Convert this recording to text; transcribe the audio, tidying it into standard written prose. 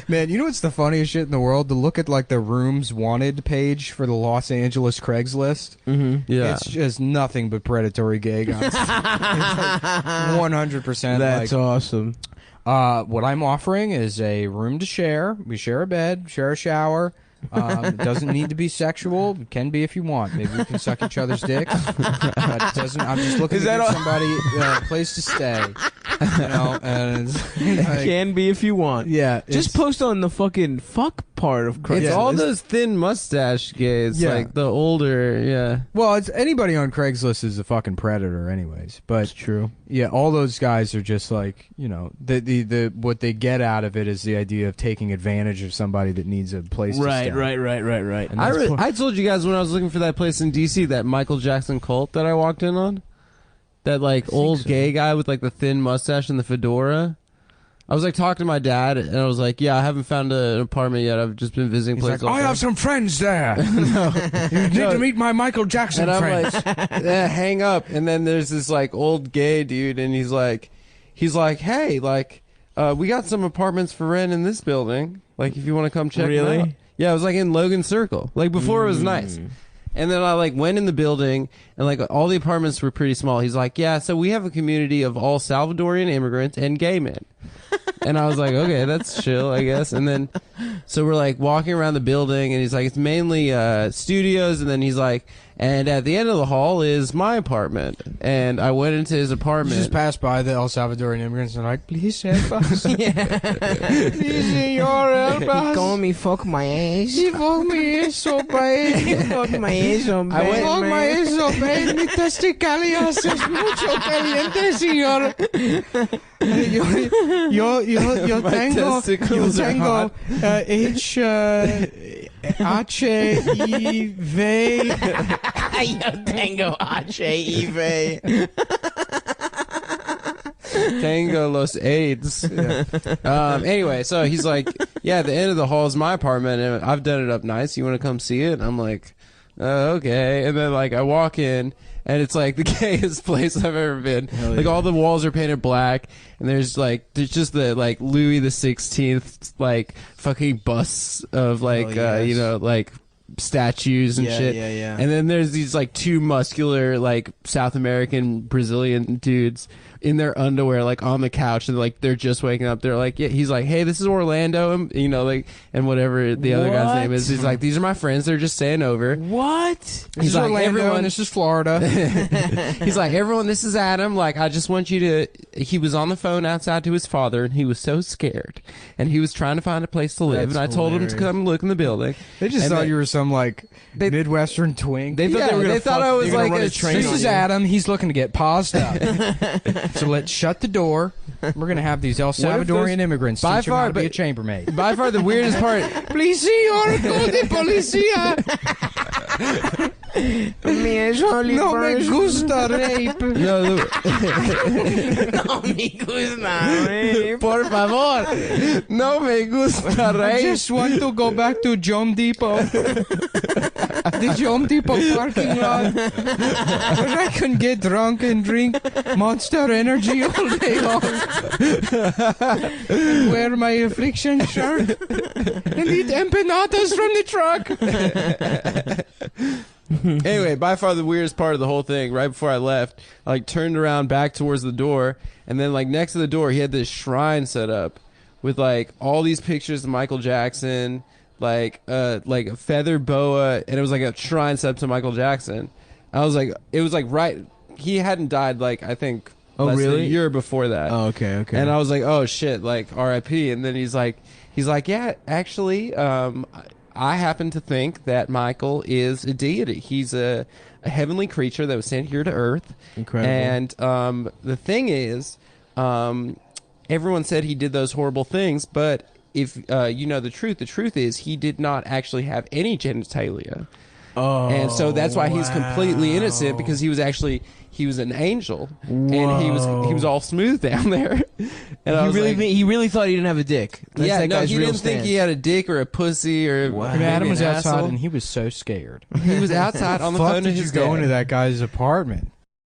Man, you know what's the funniest shit in the world? To look at like the rooms wanted page for the Los Angeles Craigslist. Yeah, it's just nothing but predatory gay guys. 100%. That's awesome. What I'm offering is a room to share. We share a bed, share a shower. It doesn't need to be sexual. It can be if you want. Maybe we can suck each other's dicks. It doesn't. I'm just looking to give somebody a place to stay. You know, and it can be if you want. Yeah, just post on the fucking fuck part of Craigslist. It's all those thin mustache gays, like the older, Well, it's anybody on Craigslist is a fucking predator, anyways. But it's true. Yeah, all those guys are just like, you know, the what they get out of it is the idea of taking advantage of somebody that needs a place to stay. Right. And I told you guys when I was looking for that place in DC, that Michael Jackson cult that I walked in on, that like old gay guy with like the thin mustache and the fedora. I was like talking to my dad, and I was like, "Yeah, I haven't found an apartment yet. I've just been visiting places." Like, I have some friends there. No. You need to meet my Michael Jackson and friends. I'm like, hang up. And then there's this like old gay dude, and he's like, "Hey, like, we got some apartments for rent in this building. Like, if you want to come check them out." Yeah, it was like in Logan Circle. Like before, it was nice. And then I like went in the building, and like all the apartments were pretty small. He's like, "Yeah, so we have a community of all Salvadorian immigrants and gay men." And I was like, okay, that's chill, I guess. And then, so we're like walking around the building, and he's like, it's mainly studios. And then he's like, and at the end of the hall is my apartment. And I went into his apartment. You just passed by the El Salvadorian immigrants and like, please help us. Please, senor, help us. He called me fuck my ass. He fucked my ass so bad. Fuck my ass so bad. I fucked my ass so bad. Mi testicalias es mucho caliente, señor. Yo tengo HIV. Yo tengo HIV. Tango Los AIDS. Anyway, so he's like, yeah, the end of the hall is my apartment, and I've done it up nice. You want to come see it? And I'm like, okay. And then like I walk in, and it's like the gayest place I've ever been. Like all the walls are painted black, and there's just the like Louis the 16th like fucking busts of like you know, like statues and shit. Yeah. And then there's these like two muscular like South American Brazilian dudes in their underwear, like on the couch, and like they're just waking up. They're like, yeah, he's like, hey, this is Orlando, and you know, like, and whatever the other guy's name is. He's like, these are my friends. They're just staying over. What? He's like, Orlando, everyone, this is Florida. He's like, everyone, this is Adam. Like, I just want you to. He was on the phone outside to his father, and he was so scared, and he was trying to find a place to live. That's and I told him to come look in the building. They just thought you were some like Midwestern twink. They thought they thought I was like this is Adam. He's looking to get paused up. So let's shut the door. We're gonna have these El Salvadorian immigrants teach him how to be a chambermaid. By far the weirdest part. Please, señor, go de policía. No me gusta rape. No, No me gusta rape. Por favor. No me gusta I rape. just want to go back to Home Depot. The Home Depot parking lot. Where I can get drunk and drink Monster Energy all day long. Wear my affliction shirt. And eat empanadas from the truck. Anyway, by far the weirdest part of the whole thing, right before I left, I like turned around back towards the door, and then like next to the door he had this shrine set up with like all these pictures of Michael Jackson, like a feather boa, and it was like a shrine set up to Michael Jackson. I was like, it was like right, he hadn't died like I think less than a year before that. Oh, okay. And I was like, oh shit, like R.I.P. And then he's like, yeah, actually, I happen to think that Michael is a deity. He's a heavenly creature that was sent here to Earth. Incredible. And the thing is, everyone said he did those horrible things, but if you know the truth is he did not actually have any genitalia. Oh, and so that's why he's completely innocent, because he was an angel. Whoa. And he was all smooth down there. And he really thought he didn't have a dick. That's yeah, that no, guy's he real didn't think stance. he had a dick or a pussy or maybe Adam was an outside asshole. and he was so scared. He was outside on the Fuck phone to did his you go dad. into that guy's apartment?